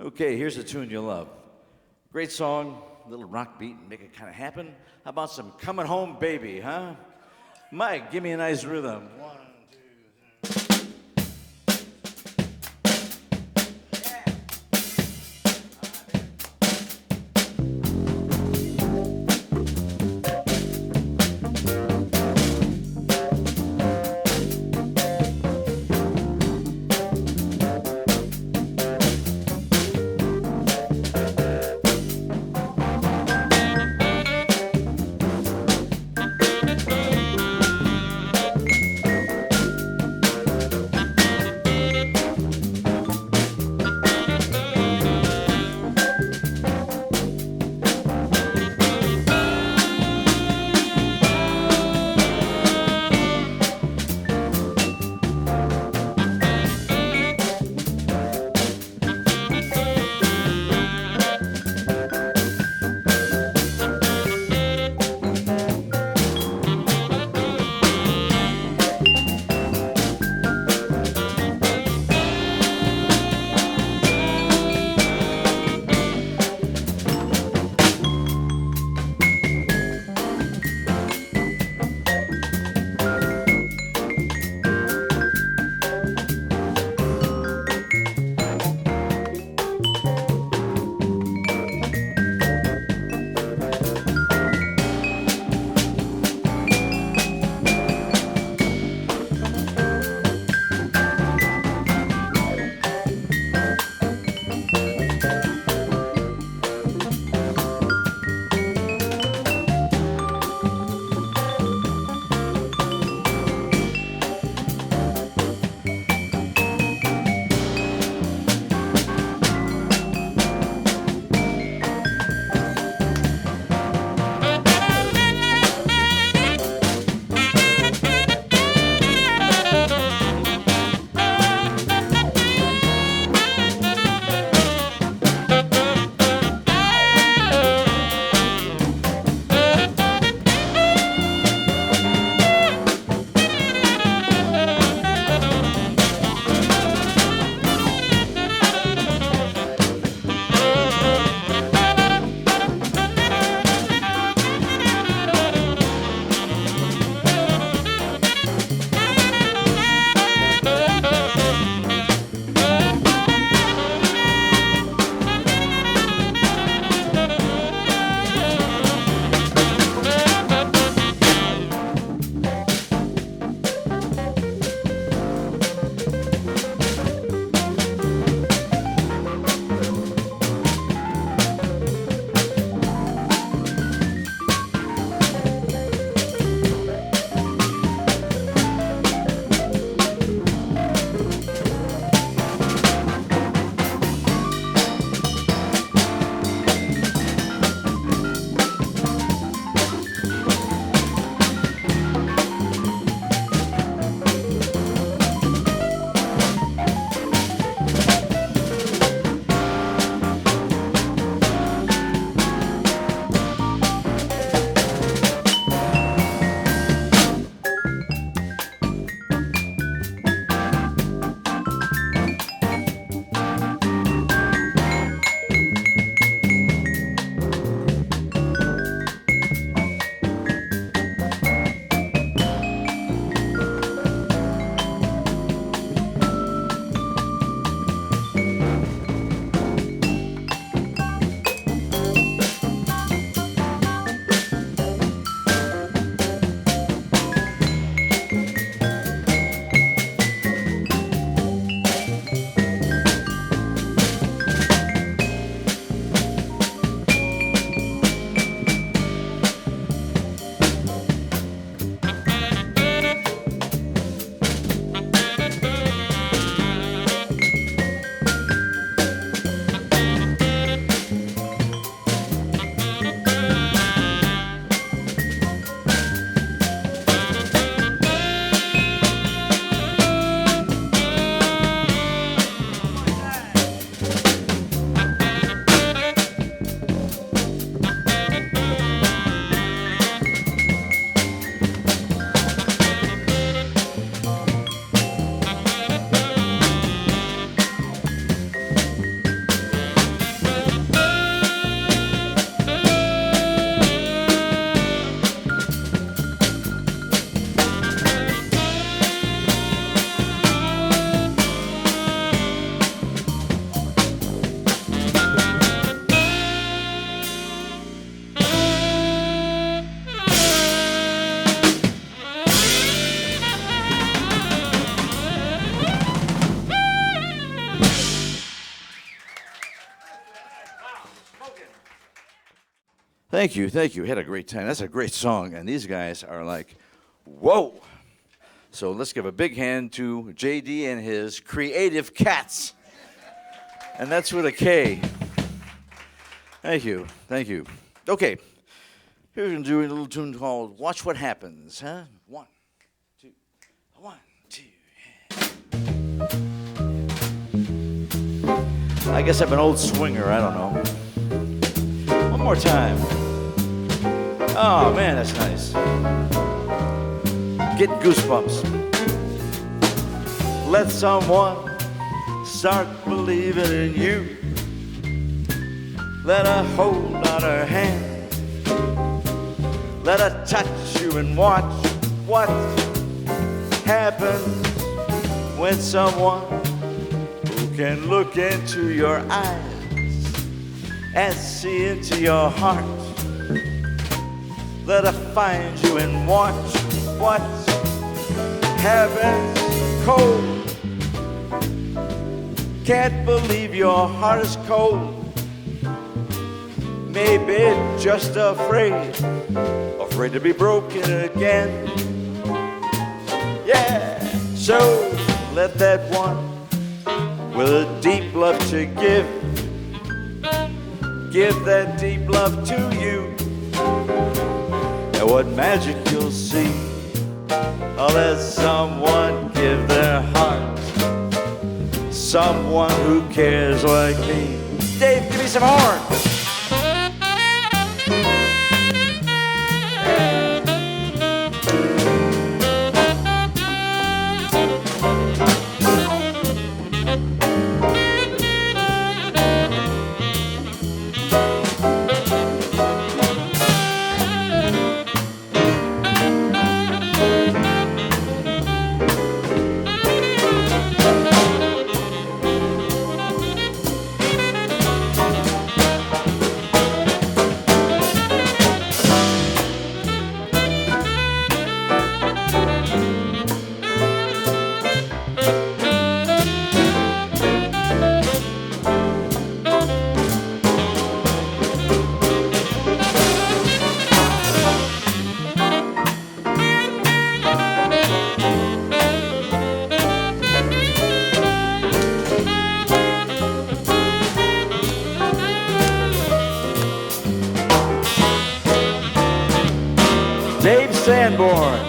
Okay, here's a tune you'll love. Great song, little rock beat, and make it kind of happen. How about some Coming Home Baby, huh? Mike, give me a nice rhythm. One, two, three. Thank you, thank you. Had a great time. That's a great song, and these guys are like, whoa. So let's give a big hand to JD and his creative cats. And that's with a K. Thank you, thank you. Okay, here we're going to do a little tune called Watch What Happens, huh? 1, 2, 1, 2. I guess I'm an old swinger, I don't know. One more time. Oh man, that's nice. Get goosebumps. Let someone start believing in you. Let her hold on her hand. Let her touch you and watch what happens when someone who can look into your eyes and see into your heart. Let her find you and watch what happens cold. Can't believe your heart is cold. Maybe just afraid to be broken again. Yeah, so let that one with a deep love to give that deep love to you. And what magic you'll see, I'll let someone give their heart, someone who cares like me. Dave, give me some horns. Dave Sanborn.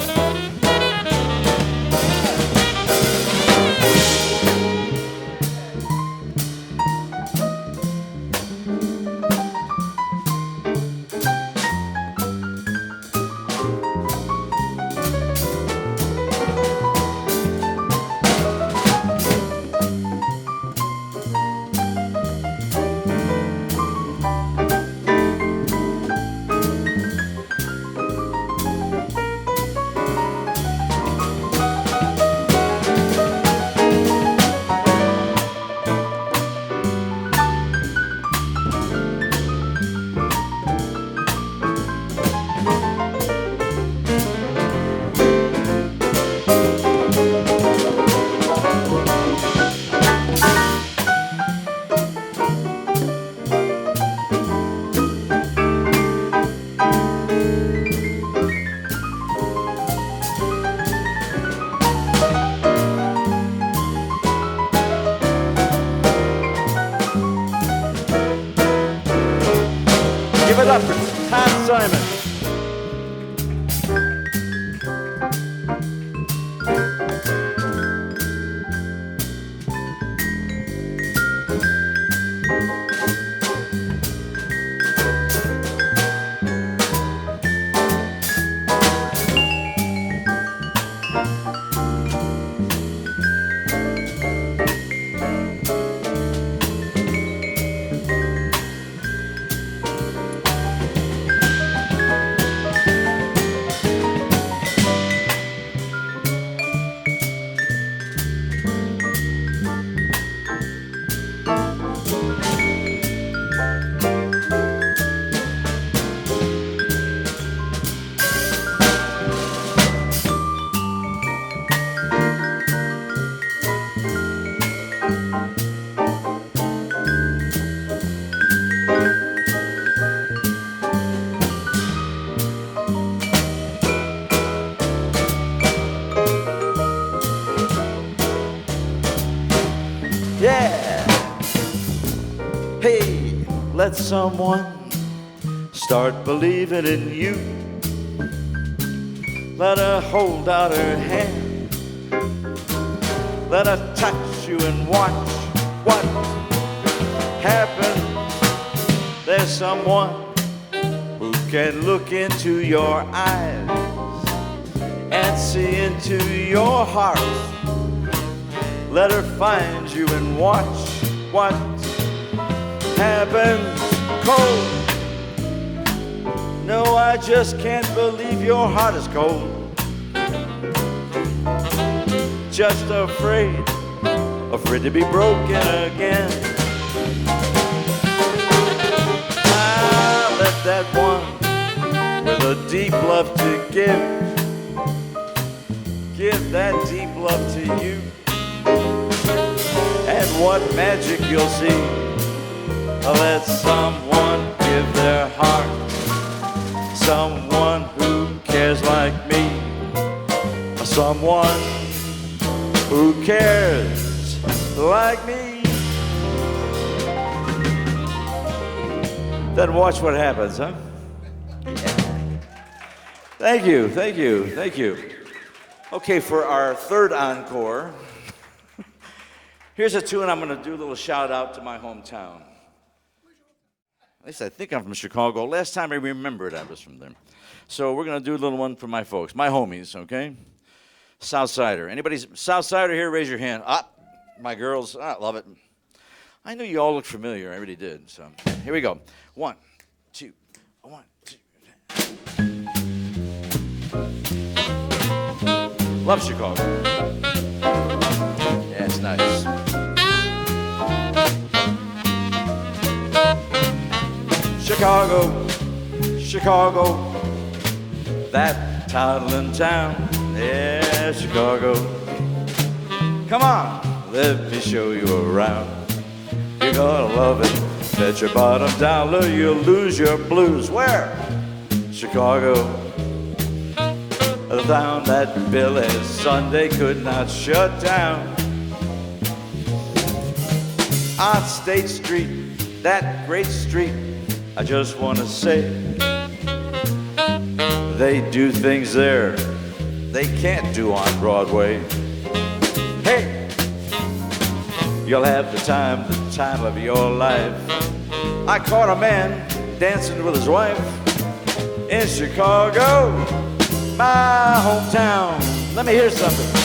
Give it up for Todd Simon. Hey, let someone start believing in you. Let her hold out her hand. Let her touch you and watch what happens. There's someone who can look into your eyes and see into your heart. Let her find you and watch what happens. Cold. No, I just can't believe your heart is cold. Just afraid to be broken again. Let that one with a deep love to give that deep love to you. And what magic you'll see. Let someone give their heart, someone who cares like me, someone who cares like me. Then watch what happens, huh? Thank you, thank you, thank you. Okay, for our third encore, here's a tune I'm going to do a little shout out to my hometown. At least I think I'm from Chicago. Last time I remembered I was from there. So we're going to do a little one for my folks, my homies, okay? Southsider. Anybody Southsider here? Raise your hand. Ah, my girls. I love it. I knew you all looked familiar. I really did. So here we go. 1, 2, 1, 2. Love Chicago. Yeah, it's nice. Chicago, Chicago, that toddling town. Yeah, Chicago. Come on, let me show you around. You're gonna love it. Bet your bottom dollar you'll lose your blues. Where? Chicago. The town that Billy Sunday could not shut down. On State Street, that great street, I just want to say, they do things there they can't do on Broadway. Hey, you'll have the time of your life. I caught a man dancing with his wife in Chicago, my hometown. Let me hear something.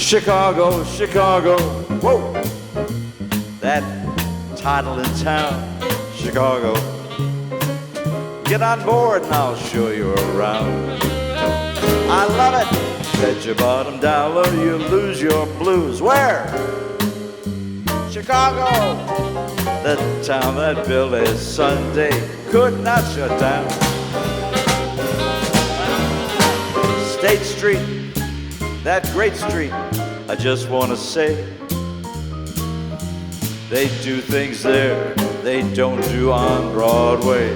Chicago, Chicago, whoa. That title in town, Chicago. Get on board and I'll show you around. I love it. Bet your bottom dollar you lose your blues. Where? Chicago. The town that Billy Sunday could not shut down. State Street, that great street, I just want to say, they do things there they don't do on Broadway.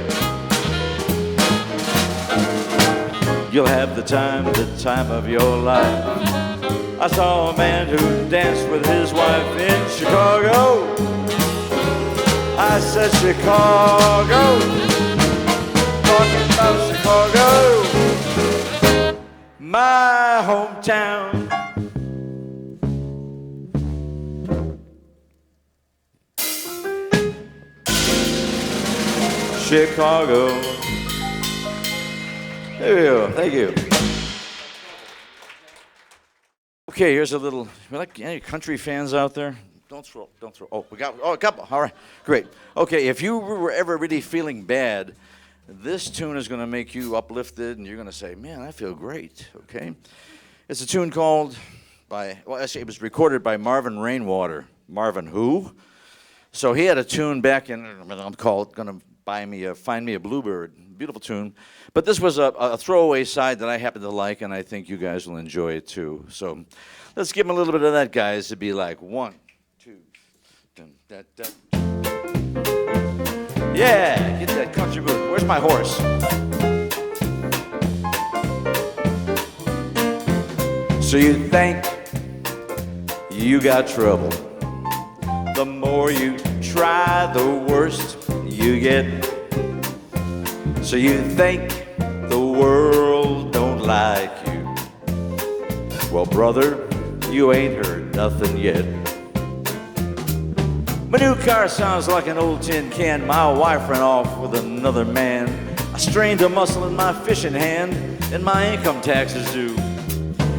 You'll have the time of your life. I saw a man who danced with his wife in Chicago. I said Chicago, talking about Chicago, my hometown. Chicago. There we go. Thank you. Okay, here's a little. We like any country fans out there? Don't throw. Oh, we got. Oh, a couple. All right, great. Okay, if you were ever really feeling bad, this tune is going to make you uplifted, and you're going to say, "Man, I feel great." Okay, it's a tune called by. Well, actually, it was recorded by Marvin Rainwater. Marvin who? So he had a tune back in. I'm called. Gonna Find Me a Bluebird. Beautiful tune. But this was a throwaway side that I happen to like, and I think you guys will enjoy it too. So let's give them a little bit of that, guys. It'd be like 1, 2. Dun, dun, dun. Yeah, get that country move. Where's my horse? So you think you got trouble. The more you try, the worse you get. So you think the world don't like you. Well, brother, you ain't heard nothing yet. My new car sounds like an old tin can. My wife ran off with another man. I strained a muscle in my fishing hand, and my income tax is due.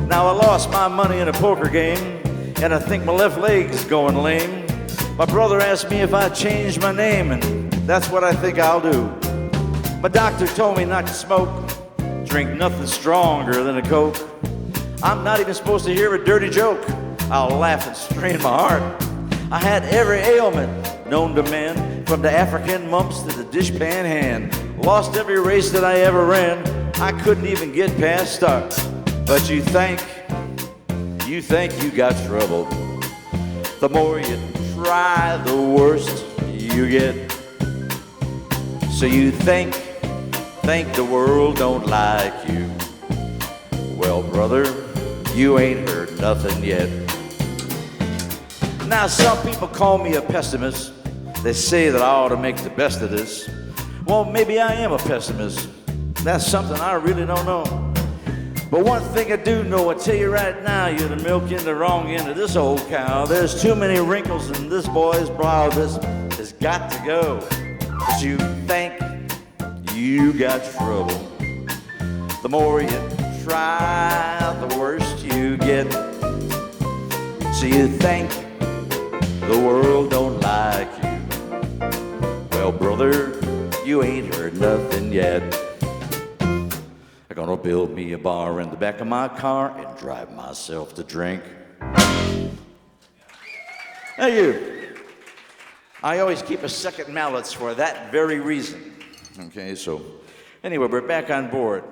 Now I lost my money in a poker game, and I think my left leg's going lame. My brother asked me if I'd change my name, and that's what I think I'll do. My doctor told me not to smoke, drink nothing stronger than a Coke. I'm not even supposed to hear a dirty joke. I'll laugh and strain my heart. I had every ailment known to men, from the African mumps to the dishpan hand. Lost every race that I ever ran. I couldn't even get past start. But you think you got trouble. The more you try, the worse you get. So you think the world don't like you. Well, brother, you ain't heard nothing yet. Now, some people call me a pessimist. They say that I ought to make the best of this. Well, maybe I am a pessimist. That's something I really don't know. But one thing I do know, I tell you right now, you're the milk in the wrong end of this old cow. There's too many wrinkles in this boy's brow. This has got to go. But you think you got trouble. The more you try, the worse you get. So you think the world don't like you. Well, brother, you ain't heard nothing yet. I'm gonna build me a bar in the back of my car and drive myself to drink. Thank you. I always keep a second mallets for that very reason. Okay, so anyway, we're back on board.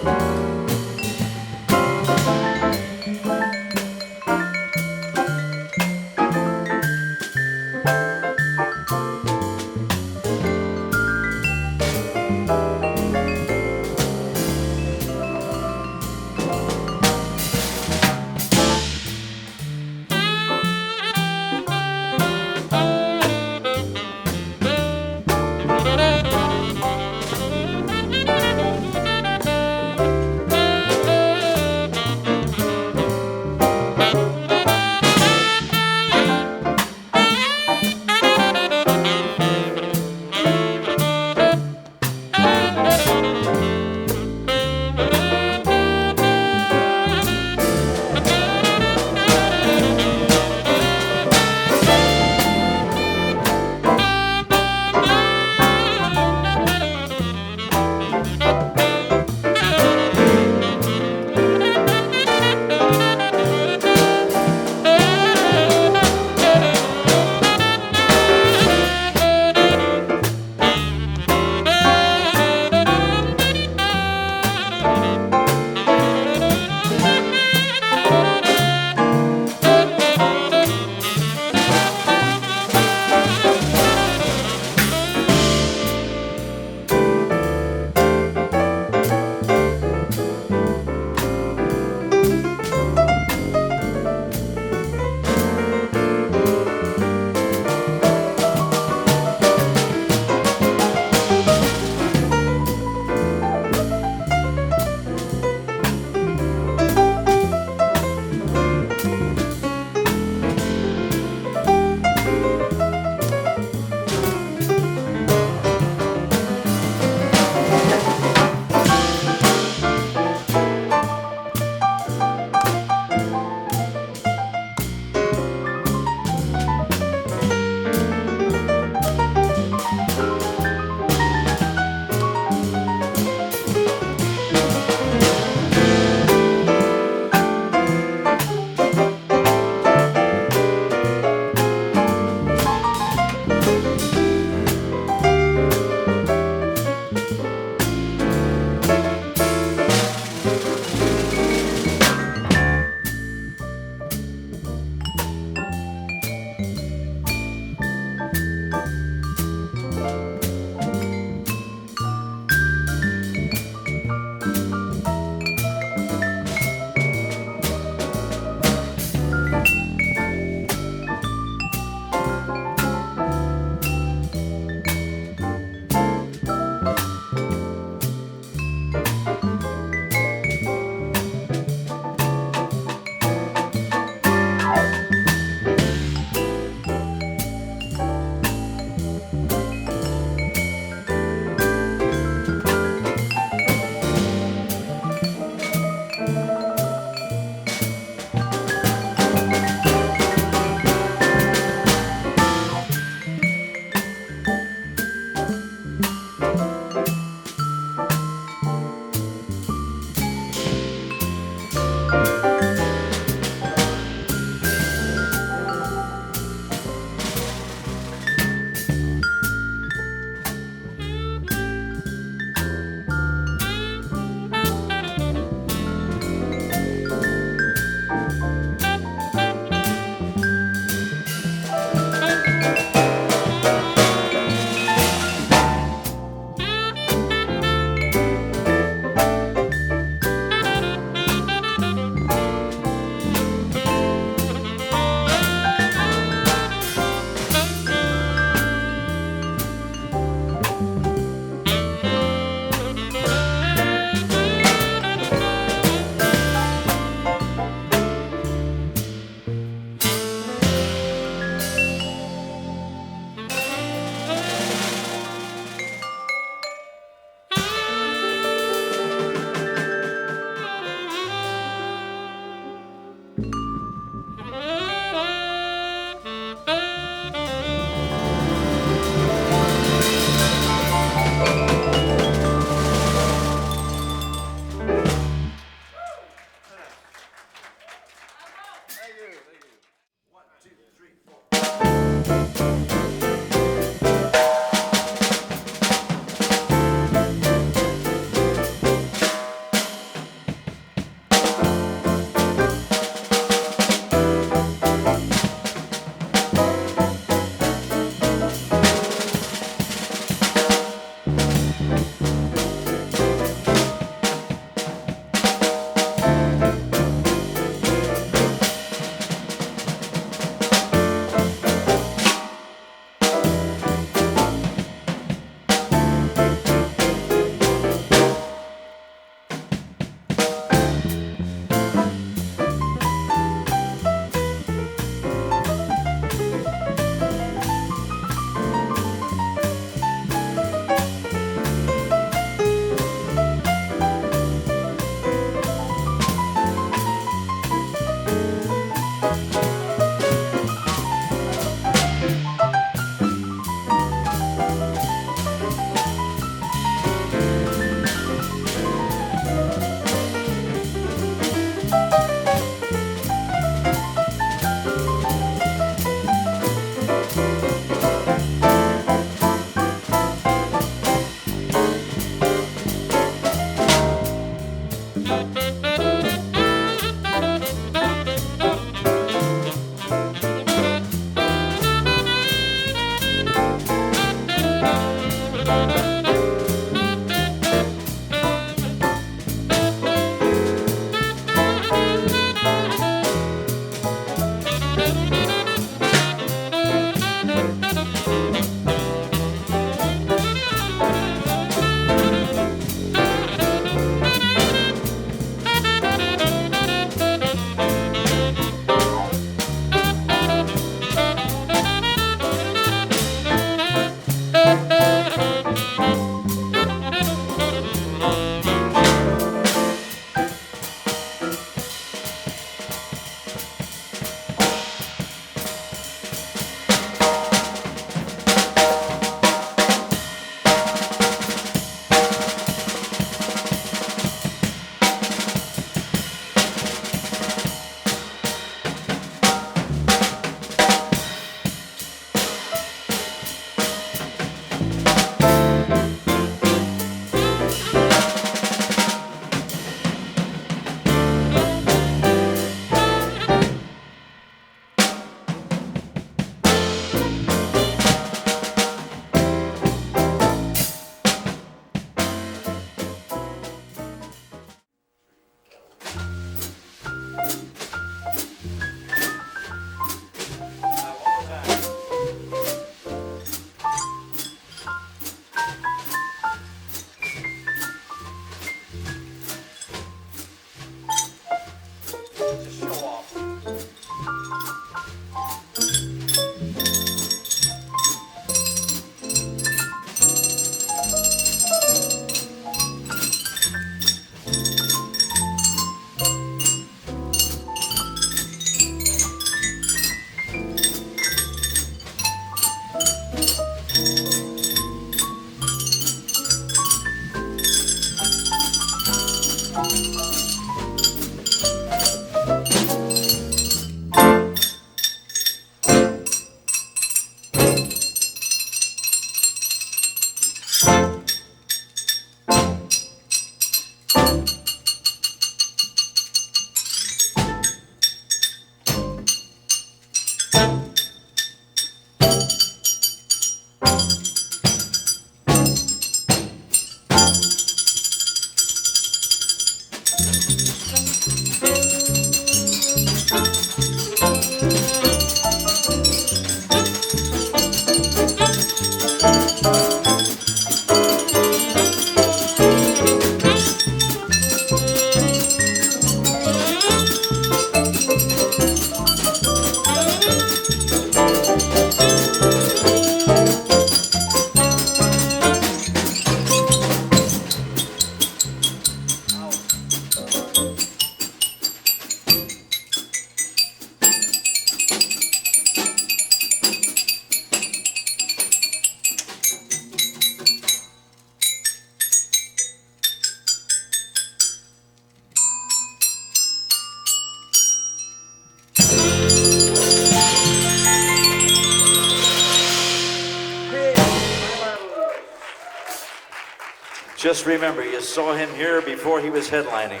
Just remember, you saw him here before he was headlining.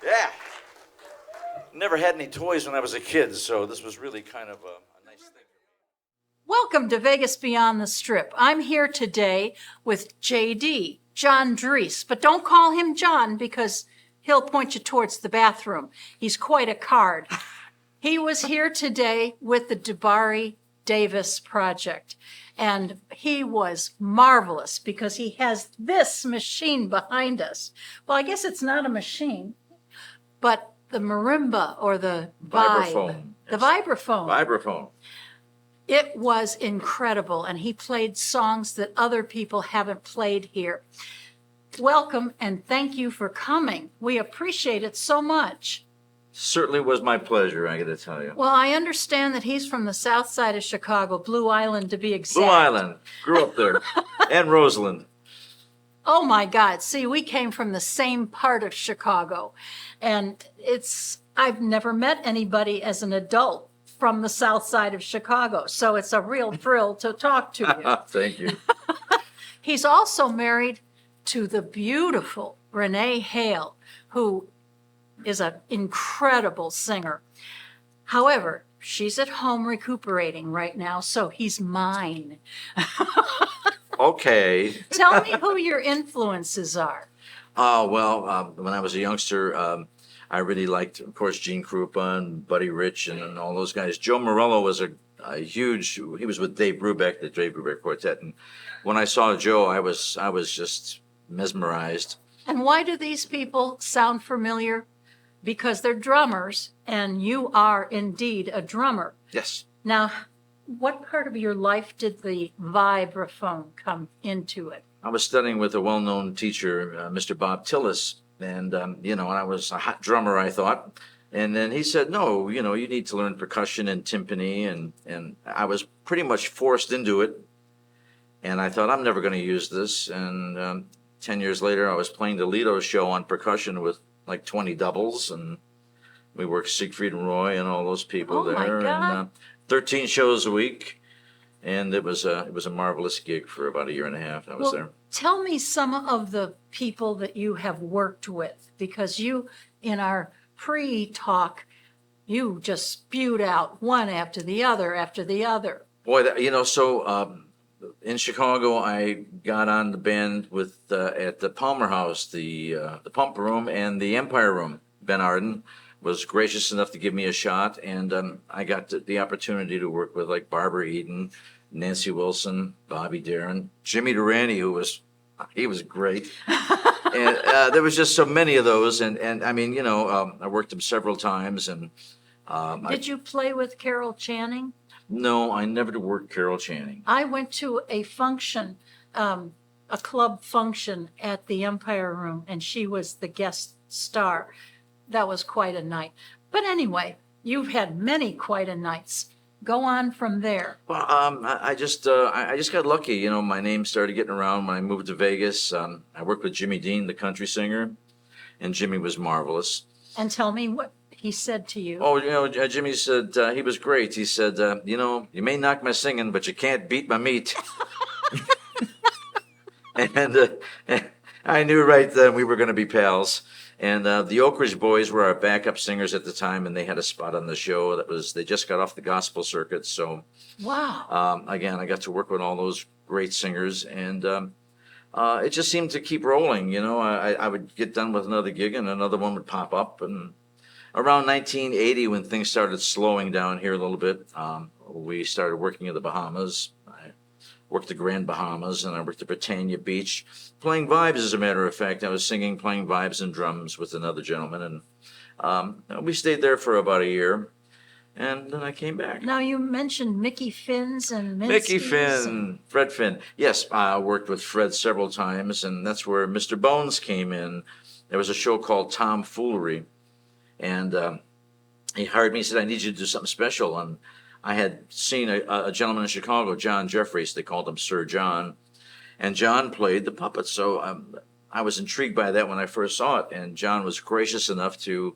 Yeah. Never had any toys when I was a kid, so this was really kind of a nice thing. Welcome to Vegas Beyond the Strip. I'm here today with JD, John Drees, but don't call him John because he'll point you towards the bathroom. He's quite a card. He was here today with the DiBari-Davis Project, and he was marvelous because he has this machine behind us. Well, I guess it's not a machine, but the marimba or the Vibraphone. The vibraphone. Vibraphone. It was incredible, and he played songs that other people haven't played here. Welcome, and thank you for coming. We appreciate it so much. Certainly was my pleasure, I got to tell you. Well, I understand that he's from the south side of Chicago, Blue Island to be exact. Blue Island. Grew up there. And Roseland. Oh my God. See, we came from the same part of Chicago. And I've never met anybody as an adult from the south side of Chicago. So it's a real thrill to talk to you. Thank you. He's also married to the beautiful Renee Hale, who is an incredible singer. However, she's at home recuperating right now, so he's mine. Okay. Tell me who your influences are. When I was a youngster, I really liked, of course, Gene Krupa and Buddy Rich and all those guys. Joe Morello was a huge, he was with Dave Brubeck, the Dave Brubeck Quartet. And when I saw Joe, I was just mesmerized. And why do these people sound familiar? Because they're drummers, and you are indeed a drummer. Yes. Now, what part of your life did the vibraphone come into it? I was studying with a well-known teacher, Mr. Bob Tillis, and I was a hot drummer, I thought. And then he said, no, you need to learn percussion and timpani, and I was pretty much forced into it. And I thought, I'm never going to use this. And 10 years later, I was playing the Lido show on percussion with like 20 doubles, and we worked Siegfried and Roy and all those people there. My God. And 13 shows a week. And it was a marvelous gig for about a year and a half. I was there. Tell me some of the people that you have worked with, because you, in our pre-talk, you just spewed out one after the other after the other. Boy, in Chicago, I got on the band with at the Palmer House, the Pump Room and the Empire Room. Ben Arden was gracious enough to give me a shot, and I got the opportunity to work with like Barbara Eden, Nancy Wilson, Bobby Darin, Jimmy Durante, he was great. And there was just so many of those, and I mean, I worked him several times. And Did you play with Carol Channing? No, I never worked Carol Channing. I went to a function, a club function at the Empire Room, and she was the guest star. That was quite a night. But anyway, you've had many quite a nights. Go on from there. Well, I just got lucky. My name started getting around when I moved to Vegas. I worked with Jimmy Dean, the country singer, and Jimmy was marvelous. And tell me what he said to you. Oh, Jimmy said he was great. He said, you may knock my singing, but you can't beat my meat. And I knew right then we were going to be pals. And the Oak Ridge Boys were our backup singers at the time, and they had a spot on the show. They just got off the gospel circuit. So, wow. Again, I got to work with all those great singers, and it just seemed to keep rolling. I would get done with another gig, and another one would pop up. And around 1980, when things started slowing down here a little bit, we started working in the Bahamas. I worked the Grand Bahamas, and I worked at Britannia Beach, playing vibes, as a matter of fact. I was singing, playing vibes and drums with another gentleman, and we stayed there for about a year, and then I came back. Now, you mentioned Mickey Finn's and Mickey Finn, Fred Finn. Yes, I worked with Fred several times, and that's where Mr. Bones came in. There was a show called Tomfoolery, and he hired me. He said, I need you to do something special. And I had seen a gentleman in Chicago, John Jeffries. They called him Sir John. And John played the puppet. So I was intrigued by that when I first saw it. And John was gracious enough to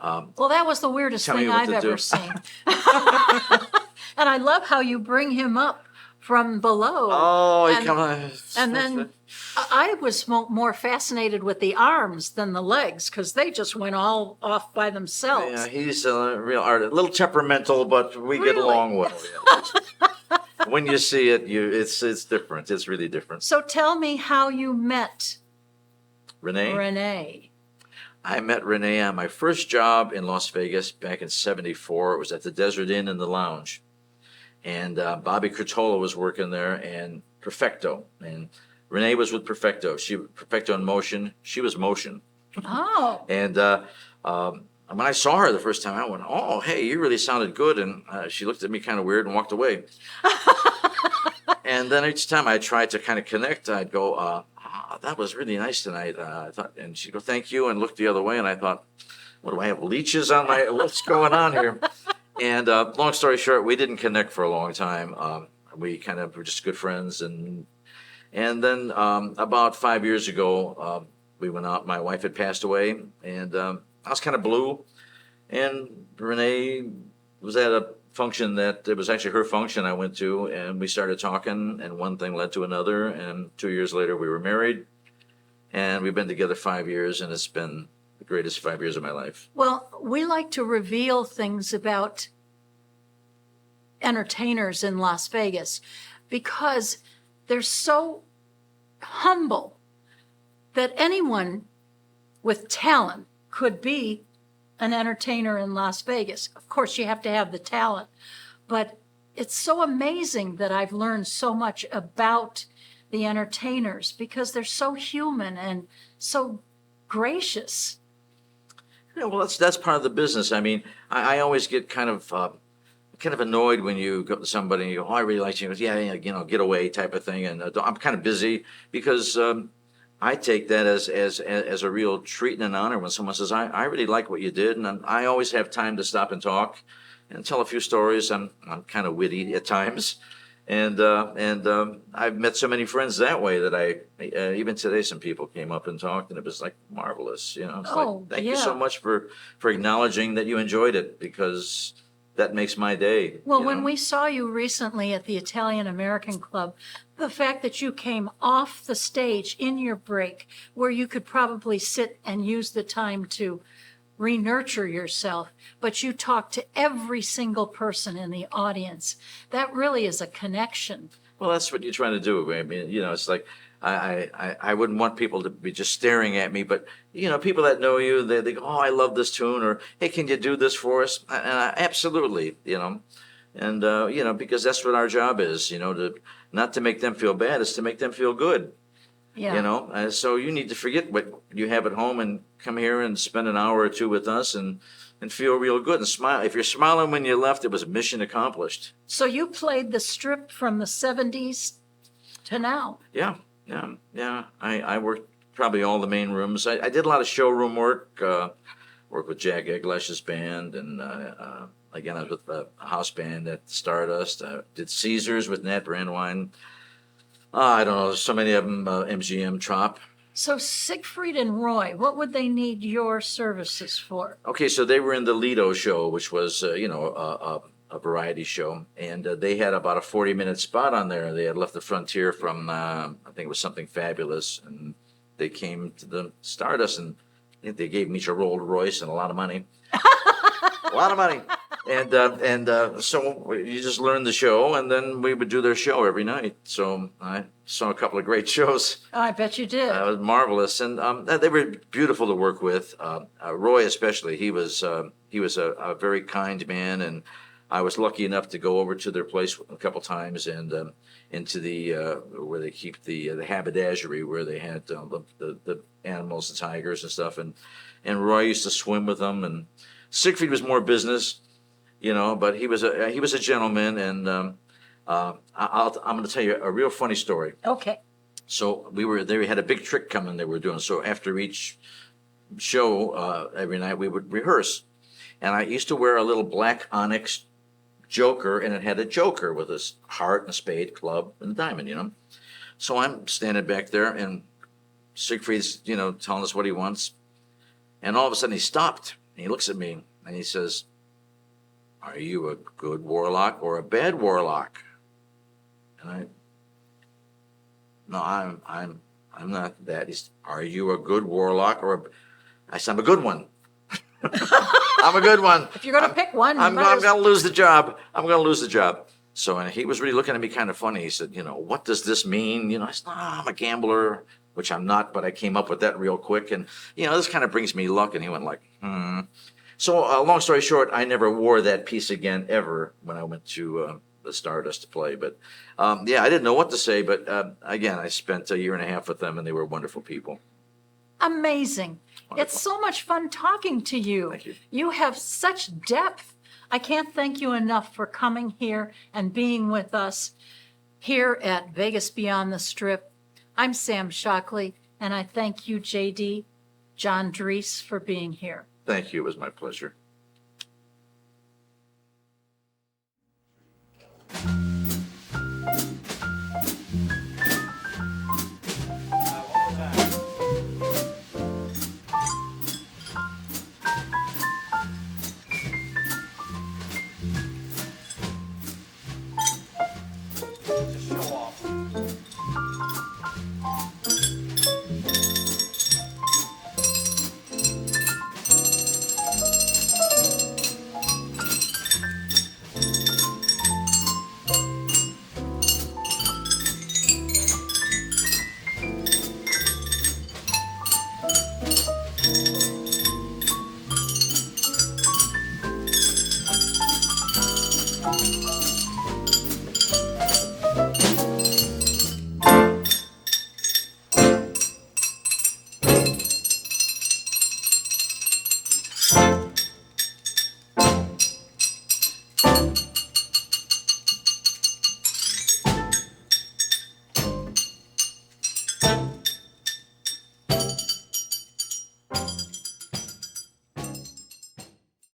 well, that was the weirdest thing I've ever seen. And I love how you bring him up from below. Oh, and, come on. And then I was more fascinated with the arms than the legs because they just went all off by themselves. Yeah, he's a real artist. A little temperamental, but we get Really? along well. Yeah. When you see it, it's different. It's really different. So tell me how you met Renee? Renee. I met Renee on my first job in Las Vegas back in '74. It was at the Desert Inn in the lounge. And Bobby Curtola was working there, and Perfecto. And Renee was with Perfecto. Perfecto in Motion. She was Motion. Oh. And when I saw her the first time, I went, "Oh, hey, you really sounded good." And she looked at me kind of weird and walked away. And then each time I tried to kind of connect, I'd go, "That was really nice tonight." I thought, and she'd go, "Thank you," and look the other way. And I thought, "What do I have, leeches on my? What's going on here?" And long story short, we didn't connect for a long time. We kind of were just good friends, and then about 5 years ago, we went out. My wife had passed away, and I was kind of blue. And Renee was at a function that it was actually her function I went to, and we started talking, and one thing led to another, and 2 years later we were married, and we've been together 5 years, and it's been the greatest 5 years of my life. Well, we like to reveal things about entertainers in Las Vegas because they're so humble that anyone with talent could be an entertainer in Las Vegas. Of course, you have to have the talent, but it's so amazing that I've learned so much about the entertainers because they're so human and so gracious. Yeah, well, that's part of the business. I mean, I always get kind of annoyed when you go to somebody and you go, "Oh, I really like you." He goes, "Yeah, get away," type of thing. And I'm kind of busy because I take that as a real treat and an honor when someone says, "I really like what you did," and I always have time to stop and talk and tell a few stories. I'm kind of witty at times, and I've met so many friends that way that even today some people came up and talked, and it was like marvelous. It's like, thank you so much for acknowledging that you enjoyed it, because that makes my day. Well, when we saw you recently at the Italian American Club, the fact that you came off the stage in your break where you could probably sit and use the time to re-nurture yourself, but you talked to every single person in the audience, that really is a connection. Well, that's what you're trying to do. I mean, it's like I wouldn't want people to be just staring at me, but people that know you, they go, "Oh, I love this tune," or, "Hey, can you do this for us?" And absolutely, and because that's what our job is, to not to make them feel bad, it's to make them feel good. Yeah. So you need to forget what you have at home and come here and spend an hour or two with us and feel real good and smile. If you're smiling when you left, it was mission accomplished. So you played the strip from the 70s to now. Yeah. I worked probably all the main rooms. I did a lot of showroom work. Worked with Jack Eglash's band, and again, I was with a house band at Stardust. Did Caesars with Nat Brandwine. I don't know, so many of them. MGM, Trop. So Siegfried and Roy, what would they need your services for? Okay, so they were in the Lido show, which was a variety show, and they had about a 40-minute spot on there. They had left the Frontier from I think it was Something Fabulous, and they came to the Stardust, and I think they gave me each a Rolls Royce and a lot of money. A lot of money. And so you just learned the show, and then we would do their show every night. So I saw a couple of great shows. Oh, I bet you did. It was marvelous, and they were beautiful to work with. Roy especially, he was a very kind man, and I was lucky enough to go over to their place a couple times and into the where they keep the haberdashery, where they had the animals, the tigers and stuff, and Roy used to swim with them, and Siegfried was more business, but he was a gentleman, and I'm going to tell you a real funny story. Okay. So we were there. We had a big trick coming they were doing. So after each show, every night we would rehearse, and I used to wear a little black onyx joker, and it had a joker with a heart and a spade, club, and a diamond. So I'm standing back there, and Siegfried's telling us what he wants, and all of a sudden he stopped. And he looks at me and he says, "Are you a good warlock or a bad warlock?" And no, I'm not that. He's, are you a good warlock or I said, I'm a good one. I'm a good one. If you're going to pick one, I'm going to lose the job. I'm going to lose the job. So, and he was really looking at me kind of funny. He said, what does this mean? I said, I'm a gambler, which I'm not, but I came up with that real quick. And, this kind of brings me luck. And he went like, So, long story short, I never wore that piece again ever when I went to the Stardust to play. But, yeah, I didn't know what to say. But, again, I spent a year and a half with them, and they were wonderful people. Amazing. Wonderful. It's so much fun talking to you. Thank you. You have such depth. I can't thank you enough for coming here and being with us here at Vegas Beyond the Strip. I'm Sam Shockley, and I thank you, JD, John Dries, for being here. Thank you. It was my pleasure.